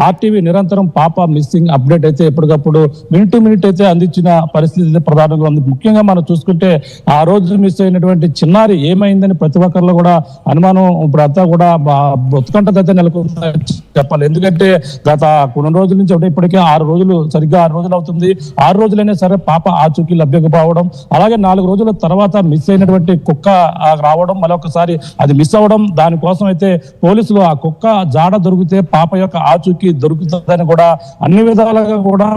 RTV నిరంతరం పాప missing update అయితే ఎప్పటికప్పుడు మినిట్ టు మినిట్ అయితే అందించిన పరిస్థితి ప్రధానంగా ఉంది. ముఖ్యంగా మనం చూసుకుంటే ఆ రోజు మిస్ అయినటువంటి చిన్నారి ఏమైందని ప్రతి ఒక్కరిలో కూడా అనుమానం ఇప్పుడంతా కూడా ఉత్కంఠత అయితే నెలకొందని చెప్పాలి. ఎందుకంటే గత కొన్ని రోజుల నుంచి అంటే ఇప్పటికే 6 రోజులు సరిగ్గా 6 రోజులు అవుతుంది. 6 రోజులైనా సరే పాప ఆచూకీ లభ్యకపోవడం, అలాగే 4 రోజుల తర్వాత మిస్ అయినటువంటి కుక్క రావడం, మరొకసారి అది మిస్ అవ్వడం, దానికోసం అయితే పోలీసులు ఆ కుక్క జాడ దొరికితే పాప యొక్క ఆచూకీ దొరుకుతుందని కూడా అన్ని విధాలుగా కూడా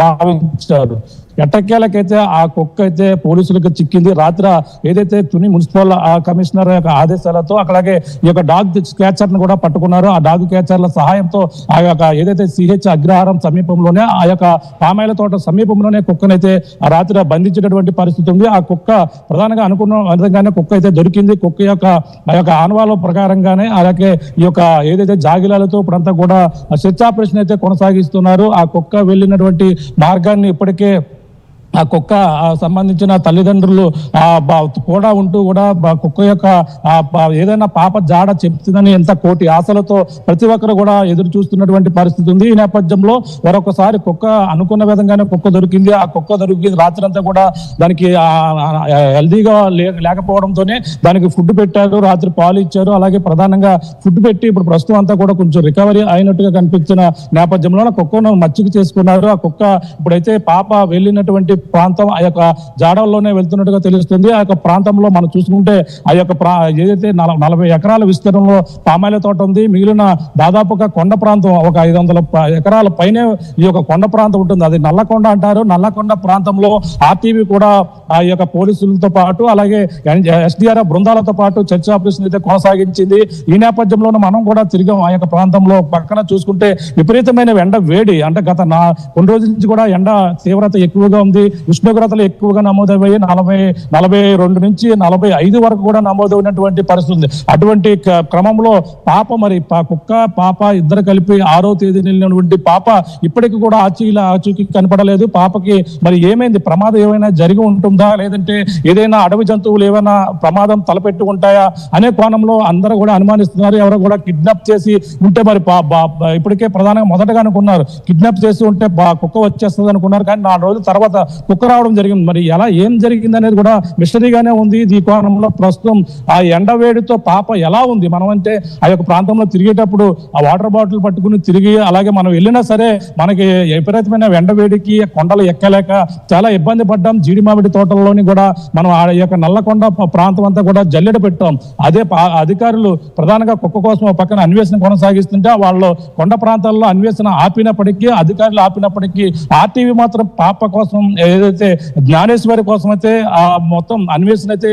భావించారు. ఎట్టకేలకైతే ఆ కుక్క అయితే పోలీసులకు చిక్కింది. రాత్రి ఏదైతే తుని మున్సిపల్ కమిషనర్ యొక్క ఆదేశాలతో అట్లాగే ఈ యొక్క డాగ్ క్యాచర్ ను కూడా పట్టుకున్నారు. ఆ డాగ్ క్యాచర్ల సహాయంతో ఆ యొక్క ఏదైతే సిహెచ్ అగ్రహారం సమీపంలోనే ఆ యొక్క పామాయిల తోట సమీపంలోనే కుక్కనైతే ఆ రాత్రి బంధించినటువంటి పరిస్థితి ఉంది. ఆ కుక్క ప్రధానంగా అనుకున్న విధంగానే కుక్క అయితే దొరికింది. కుక్క యొక్క ఆ యొక్క ఆనవాళ్ళ ప్రకారంగానే అలాగే ఈ యొక్క ఏదైతే జాగిలాలతో ఇప్పుడంతా కూడా సెర్చ్ ఆపరేషన్ అయితే కొనసాగిస్తున్నారు. ఆ కుక్క వెళ్ళినటువంటి మార్గాన్ని ఇప్పటికే ఆ కుక్క సంబంధించిన తల్లిదండ్రులు కూడా ఉంటూ కూడా కుక్క యొక్క ఏదైనా పాప జాడ చెప్తుందని ఎంత కోటి ఆశలతో ప్రతి ఒక్కరు కూడా ఎదురు చూస్తున్నటువంటి పరిస్థితి ఉంది. ఈ నేపథ్యంలో మరొకసారి కుక్క అనుకున్న విధంగానే కుక్క దొరికింది. ఆ కుక్క దొరికింది రాత్రి అంతా కూడా దానికి హెల్దీగా లేకపోవడంతోనే దానికి ఫుడ్ పెట్టారు, రాత్రి పాలు ఇచ్చారు. అలాగే ప్రధానంగా ఫుడ్ పెట్టి ఇప్పుడు ప్రస్తుతం అంతా కూడా కొంచెం రికవరీ అయినట్టుగా కనిపించిన నేపథ్యంలో కుక్కను మచ్చిక చేసుకున్నారు. ఆ కుక్క ఇప్పుడైతే పాప వెళ్ళినటువంటి ప్రాంతం ఆ యొక్క జాడల్లోనే వెళ్తున్నట్టుగా తెలుస్తుంది. ఆ యొక్క ప్రాంతంలో మనం చూసుకుంటే ఆ యొక్క ఏదైతే 40 ఎకరాల విస్తీర్ణంలో పామాయిల తోట ఉంది. మిగిలిన దాదాపుగా కొండ ప్రాంతం ఒక 500 ఎకరాల పైనే ఈ యొక్క కొండ ప్రాంతం ఉంటుంది. అది నల్లకొండ అంటారు. నల్లకొండ ప్రాంతంలో ఆర్టీవీ కూడా ఆ యొక్క పోలీసులతో పాటు అలాగే ఎస్డిఆర్ఎఫ్ బృందాలతో పాటు చర్చ ఆపరేషన్ అయితే కొనసాగించింది. ఈ నేపథ్యంలోనే మనం కూడా తిరిగాం. ఆ యొక్క ప్రాంతంలో పక్కన చూసుకుంటే విపరీతమైన ఎండ వేడి, అంటే గత కొన్ని రోజుల నుంచి కూడా ఎండ తీవ్రత ఎక్కువగా ఉంది. ఉష్ణోగ్రతలు ఎక్కువగా నమోదయ్యాయి. 42 నుంచి 45 వరకు కూడా నమోదైనటువంటి పరిస్థితి ఉంది. అటువంటి క్రమంలో పాప మరి కుక్క పాప ఇద్దరు కలిపి 6వ తేదీన వెళ్ళినటువంటి పాప ఇప్పటికి కూడా ఆచూకీ కనపడలేదు. పాపకి మరి ఏమైంది, ప్రమాదం ఏమైనా జరిగి ఉంటుందా, లేదంటే ఏదైనా అడవి జంతువులు ఏమైనా ప్రమాదం తలపెట్టి ఉంటాయా అనే కోణంలో అందరూ కూడా అనుమానిస్తున్నారు. ఎవరో కూడా కిడ్నాప్ చేసి ఉంటే మరి ఇప్పటికే ప్రధానంగా మొదటగా అనుకున్నారు కిడ్నాప్ చేసి ఉంటే కుక్క వచ్చేస్తుంది అనుకున్నారు. కానీ 4 రోజుల తర్వాత కుక్క రావడం జరిగింది. మరి ఎలా ఏం జరిగింది అనేది కూడా మిస్టరీగానే ఉంది. ఈ కోణంలో ప్రస్తుతం ఆ ఎండవేడితో పాప ఎలా ఉంది, మనం అంటే ఆ యొక్క ప్రాంతంలో తిరిగేటప్పుడు ఆ వాటర్ బాటిల్ పట్టుకుని తిరిగి అలాగే మనం వెళ్ళినా సరే మనకి విపరీతమైన ఎండవేడికి కొండలు ఎక్కలేక చాలా ఇబ్బంది పడ్డాం. జీడి మామిడి తోటల్లోని కూడా మనం ఆ యొక్క నల్లకొండ ప్రాంతం అంతా కూడా జల్లెడ పెట్టాం. అదే అధికారులు ప్రధానంగా కుక్క కోసం పక్కన అన్వేషణ కొనసాగిస్తుంటే వాళ్ళు కొండ ప్రాంతాల్లో అన్వేషణ ఆపినప్పటికీ అధికారులు ఆపినప్పటికీ ఆర్టీవీ మాత్రం పాప కోసం ఏదైతే జ్ఞానేశ్వరి కోసం అయితే ఆ మొత్తం అన్వేషణ అయితే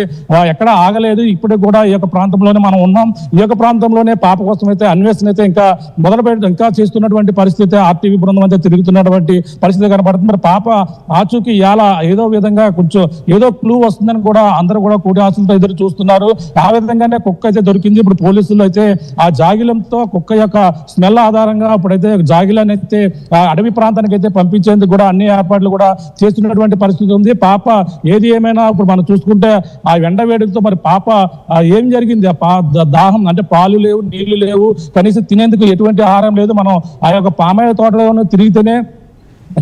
ఎక్కడ ఆగలేదు. ఇప్పుడు కూడా ఈ యొక్క ప్రాంతంలోనే మనం ఉన్నాం. ఈ యొక్క ప్రాంతంలోనే పాప కోసం అయితే అన్వేషణ అయితే ఇంకా ఇంకా చేస్తున్నటువంటి పరిస్థితి, ఆర్టీవీ బృందం అయితే తిరుగుతున్నటువంటి పరిస్థితి కనబడుతుంది. మరి పాప ఆచూకీ ఎలా ఏదో విధంగా కొంచెం ఏదో క్లూ వస్తుందని కూడా అందరూ కూడా కూడి ఆశలతో ఎదురు చూస్తున్నారు. ఆ విధంగానే కుక్క అయితే దొరికింది. ఇప్పుడు పోలీసులు అయితే ఆ జాగిలంతో కుక్క యొక్క స్మెల్ ఆధారంగా ఇప్పుడైతే జాగిలని అయితే అడవి ప్రాంతానికి అయితే పంపించేందుకు కూడా అన్ని ఏర్పాట్లు కూడా చేస్తున్నటువంటి పరిస్థితి ఉంది. పాప ఏది ఏమైనా ఇప్పుడు మనం చూసుకుంటే ఆ ఎండ వేడితో మరి పాప ఏం జరిగింది, దాహం అంటే పాలు లేవు, నీళ్లు లేవు, కనీసం తినేందుకు ఎటువంటి ఆహారం లేదు. మనం ఆ యొక్క పామాయిల తోటలో తిరిగితేనే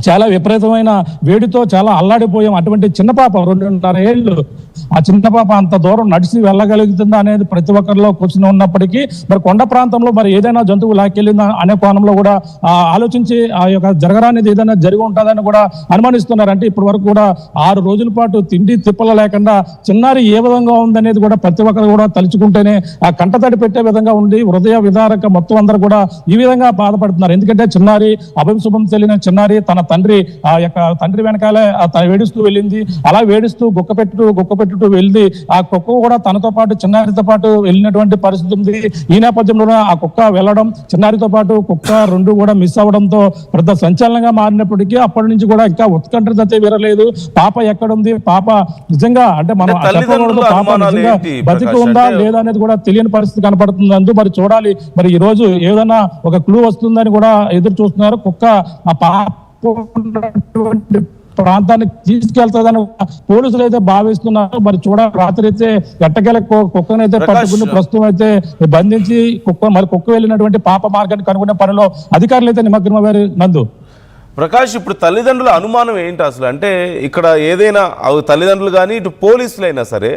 చాలా విపరీతమైన వేడితో చాలా అల్లాడిపోయాం. అటువంటి చిన్న పాప 2.5 ఏళ్ళు, ఆ చిన్న పాప అంత దూరం నడిచి వెళ్ళగలుగుతుందా అనేది ప్రతి ఒక్కరిలో కూర్చుని ఉన్నప్పటికీ మరి కొండ ప్రాంతంలో మరి ఏదైనా జంతువు లాక్కెళ్ళిందా అనే కోణంలో కూడా ఆలోచించి ఆ యొక్క జరగరానిది ఏదైనా జరిగి ఉంటుందని కూడా అనుమానిస్తున్నారు. అంటే ఇప్పటి వరకు కూడా 6 రోజుల పాటు తిండి తిప్పలు లేకుండా చిన్నారి ఏ విధంగా ఉందనేది కూడా ప్రతి ఒక్కరు కూడా తలుచుకుంటేనే ఆ కంటతడి పెట్టే విధంగా ఉంది. హృదయ విదారక మొత్తం అందరూ కూడా ఈ విధంగా బాధపడుతున్నారు. ఎందుకంటే చిన్నారి అభంశుభం తెలియని చిన్నారి తన తండ్రి వెనకాలే వేడిస్తూ వెళ్ళింది. అలా వేడిస్తూ గుక్క పెట్టుతూ వెళ్ళి ఆ కుక్క కూడా తనతో పాటు చిన్నారితో పాటు వెళ్ళినటువంటి పరిస్థితి ఉంది. ఈ నేపథ్యంలో ఆ కుక్క వెళ్ళడం, చిన్నారితో పాటు కుక్క 2 కూడా మిస్ అవ్వడంతో పెద్ద సంచలనంగా మారినప్పటికీ అప్పటి నుంచి కూడా ఇంకా ఉత్కంఠత అయితే విరలేదు. పాప ఎక్కడుంది, పాప నిజంగా అంటే మనం చెప్పకూడదు, పాప నిజంగా బతికి ఉందా లేదా అనేది కూడా తెలియని పరిస్థితి కనపడుతుంది. అందు మరి చూడాలి, మరి ఈ రోజు ఏదైనా ఒక క్లూ వస్తుందని కూడా ఎదురు చూస్తున్నారు. కుక్క ఆ పాప ప్రాంతానికి తీసుకెళ్తాదని పోలీసులు అయితే భావిస్తున్నారు. మరి చూడాలి, రాత్రి అయితే ఎట్టకేల కుక్కనైతే పట్టుకుని ప్రస్తుతం అయితే బంధించి కుక్క వెళ్ళినటువంటి పాప మార్గాన్ని కనుగొనే పనిలో అధికారులు అయితే నిమగ్నమయ్యారు. నందు ప్రకాష్, ఇప్పుడు తల్లిదండ్రుల అనుమానం ఏంటి అసలు? అంటే ఇక్కడ ఏదైనా తల్లిదండ్రులు కానీ ఇటు పోలీసులైనా సరే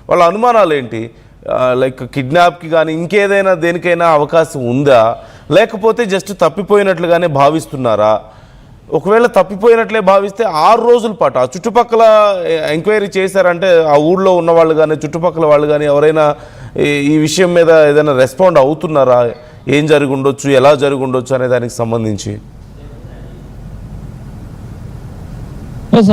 వాళ్ళ అనుమానాలు ఏంటి? లైక్ కిడ్నాప్కి కానీ ఇంకేదైనా దేనికైనా అవకాశం ఉందా, లేకపోతే జస్ట్ తప్పిపోయినట్లుగానే భావిస్తున్నారా? ఒకవేళ తప్పిపోయినట్లే భావిస్తే 6 రోజుల పాటు ఆ చుట్టుపక్కల ఎంక్వైరీ చేశారంటే ఆ ఊళ్ళో ఉన్న వాళ్ళు కానీ చుట్టుపక్కల వాళ్ళు కానీ ఎవరైనా ఈ విషయం మీద ఏదైనా రెస్పాండ్ అవుతున్నారా? ఏం జరిగి ఉండొచ్చు, ఎలా జరిగి ఉండొచ్చు అనే దానికి సంబంధించి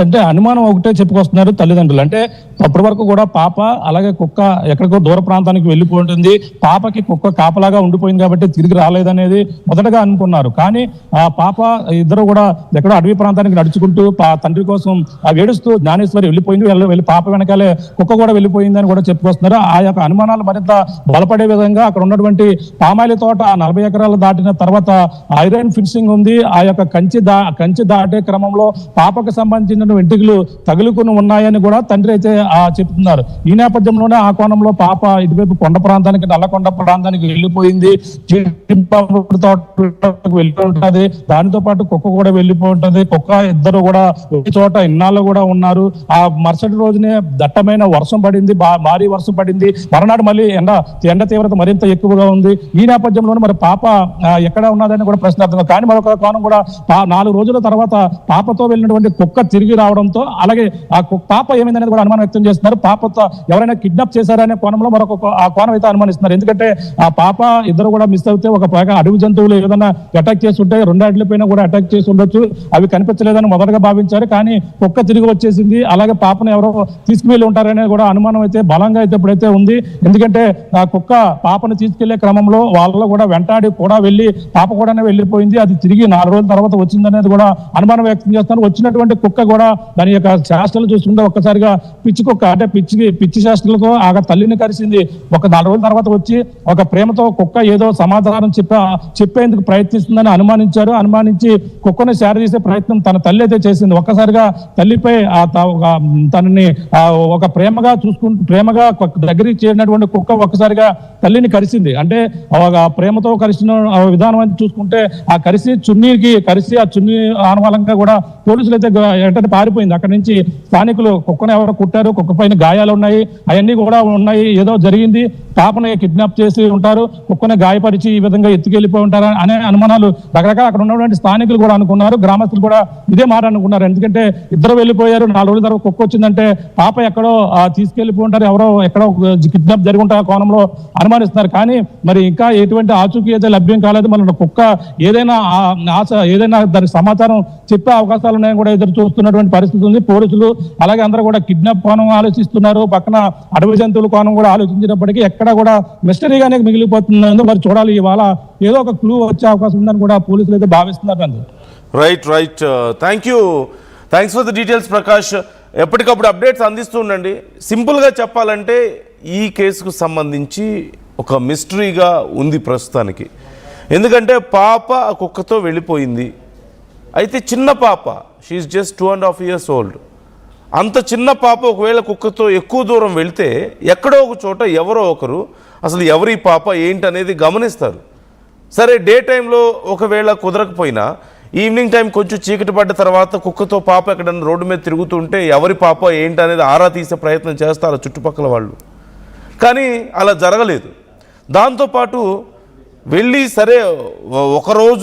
అంటే అనుమానం ఒకటే చెప్పుకొస్తున్నారు తల్లిదండ్రులు. అంటే అప్పటి వరకు కూడా పాప అలాగే కుక్క ఎక్కడికో దూర ప్రాంతానికి వెళ్ళిపోతుంది, పాపకి కుక్క కాపలాగా ఉండిపోయింది కాబట్టి తిరిగి రాలేదనేది మొదటగా అనుకున్నారు. కానీ ఆ పాప ఇద్దరు కూడా ఎక్కడో అడవి ప్రాంతానికి నడుచుకుంటూ తండ్రి కోసం ఏడుస్తూ జ్ఞానేశ్వరి వెళ్ళిపోయింది, వెళ్ళి పాప వెనకాలే కుక్క కూడా వెళ్ళిపోయింది అని కూడా చెప్పుకొస్తున్నారు. ఆ యొక్క అనుమానాలు మరింత బలపడే విధంగా అక్కడ ఉన్నటువంటి పామాయిల తోట 40 ఎకరాలు దాటిన తర్వాత ఐరన్ ఫిన్సింగ్ ఉంది. ఆ యొక్క కంచి దాటే క్రమంలో పాపకు సంబంధించిన వెంట్రుకలు తగులుకుని ఉన్నాయని కూడా తండ్రి అయితే చెప్తున్నారు. ఈ నేపథ్యంలోనే ఆ కోణంలో పాప ఇటువైపు కొండ ప్రాంతానికి నల్లకొండ ప్రాంతానికి వెళ్ళిపోయింది, వెళ్ళిపోయి ఉంటది. దానితో పాటు కుక్క కూడా వెళ్ళిపోయి ఉంటది. కుక్క ఇద్దరు కూడా ఒక చోట ఇన్నాళ్ళు కూడా ఉన్నారు. ఆ మరుసటి రోజునే దట్టమైన వర్షం పడింది, భారీ వర్షం పడింది. మరునాడు మళ్ళీ ఎండ తీవ్రత మరింత ఎక్కువగా ఉంది. ఈ నేపథ్యంలోనే మరి పాప ఎక్కడ ఉన్నదని కూడా ప్రశ్నార్థం. కానీ మరొక కోణం కూడా 4 రోజుల తర్వాత పాపతో వెళ్ళినటువంటి కుక్క తిరిగి రావడంతో అలాగే ఆ పాప ఏమైందనేది కూడా అనుమానం వ్యక్తం చేస్తున్నారు. పాపతో ఎవరైనా కిడ్నాప్ చేశారనే కోణంలో మరొక ఆ కోణం అయితే అనుమానిస్తున్నారు. ఎందుకంటే ఆ పాప ఇద్దరు కూడా మిస్ అవుతే ఒక అడవి జంతువులు ఏదైనా అటాక్ చేసి ఉంటే 2 అడ్లపైన కూడా అటాక్ చేసి ఉండొచ్చు, అవి కనిపించలేదని మొదటగా భావించారు. కానీ కుక్క తిరిగి వచ్చేసింది, అలాగే పాపను ఎవరో తీసుకువెళ్ళి ఉంటారనే కూడా అనుమానం అయితే బలంగా అయితే ఇప్పుడైతే ఉంది. ఎందుకంటే ఆ కుక్క పాపను తీసుకెళ్లే క్రమంలో వాళ్ళు కూడా వెంటాడి కూడా వెళ్ళి పాప కూడా వెళ్ళిపోయింది, అది తిరిగి 4 రోజుల తర్వాత వచ్చిందనేది కూడా అనుమానం వ్యక్తం చేస్తున్నారు. వచ్చినటువంటి కుక్క కూడా దాని యొక్క శాస్త్రాలు చూస్తుంటే ఒక్కసారిగా పిచ్చి కుక్క, అంటే పిచ్చి శాస్త్రాలతో ఆ తల్లిని కలిసింది. ఒక 4 రోజుల తర్వాత వచ్చి ఒక ప్రేమతో కుక్క ఏదో సమాధానం చెప్పేందుకు ప్రయత్నిస్తుందని అనుమానించి కుక్కను చేరదీసే ప్రయత్నం తన తల్లి అయితే చేసింది. ఒక్కసారిగా తల్లిపై తనని ఒక ప్రేమగా దగ్గరికి చేరినటువంటి కుక్క ఒక్కసారిగా తల్లిని కరిసింది. అంటే ప్రేమతో కరిసిన విధానం అని చూసుకుంటే ఆ చున్నీ ఆనవాలంగా కూడా పోలీసులు అయితే వెంటనే పారిపోయింది. అక్కడి నుంచి స్థానికులు కుక్కను ఎవరో కుట్టారు, కుక్క పైన గాయాలు ఉన్నాయి, అవన్నీ కూడా ఉన్నాయి, ఏదో జరిగింది, పాపని కిడ్నాప్ చేసి ఉంటారు, కుక్కను గాయపరిచి ఈ విధంగా ఎత్తుకెళ్ళిపోయి ఉంటారు అనే అనుమానాలు రకరకాల అక్కడ ఉన్నటువంటి స్థానికులు కూడా అనుకున్నారు. గ్రామస్తులు కూడా ఇదే మాట అనుకున్నారు. ఎందుకంటే ఇద్దరు వెళ్ళిపోయారు, 4 రోజుల తర్వాత కుక్క వచ్చిందంటే పాప ఎక్కడో తీసుకెళ్లిపోయి ఉంటారు, ఎవరో ఎక్కడో కిడ్నాప్ జరిగి ఉంటారు కోణంలో అనుమానిస్తున్నారు. కానీ మరి ఇంకా ఎటువంటి ఆచూకీ అయితే లభ్యం కాలేదు. మళ్ళీ కుక్క ఏదైనా దాని సమాచారం చెప్పే అవకాశాలు ఉన్నాయని కూడా ఎదురు చూస్తున్నటువంటి పరిస్థితి ఉంది. పోలీసులు అలాగే అందరూ కూడా కిడ్నాప్ కోణం ఆలోచిస్తున్నారు, పక్కన అడవి జంతువుల కోణం కూడా ఆలోచించినప్పటికీ ఎక్కడ కూడా మిస్టరీగానే మిగిలిపోతుంది. మరి చూడాలి, ఇవాళ ఏదో ఒక క్లూ వచ్చే అవకాశం ఉందని కూడా పోలీసులు అయితే భావిస్తున్నారు. Right thanks for the details Prakash. ఎప్పటికప్పుడు అప్డేట్స్ అందిస్తూ ఉండండి. సింపుల్గా చెప్పాలంటే ఈ కేసుకు సంబంధించి ఒక మిస్టరీగా ఉంది ప్రస్తుతానికి. ఎందుకంటే పాప కుక్కతో వెళ్ళిపోయింది, అయితే చిన్న పాప, షీఈస్ జస్ట్ 2.5 years old. అంత చిన్న పాప ఒకవేళ కుక్కతో ఎక్కువ దూరం వెళ్తే ఎక్కడో ఒక చోట ఎవరో ఒకరు అసలు ఎవరి పాప ఏంటనేది గమనిస్తారు. సరే, డే టైంలో ఒకవేళ కుదరకపోయినా ఈవినింగ్ టైం కొంచెం చీకటి పడ్డ తర్వాత కుక్కతో పాప ఎక్కడన్నా రోడ్డు మీద తిరుగుతుంటే ఎవరి పాప ఏంటనేది ఆరా తీసే ప్రయత్నం చేస్తారు చుట్టుపక్కల వాళ్ళు. కానీ అలా జరగలేదు. దాంతోపాటు వెళ్ళి సరే ఒకరోజు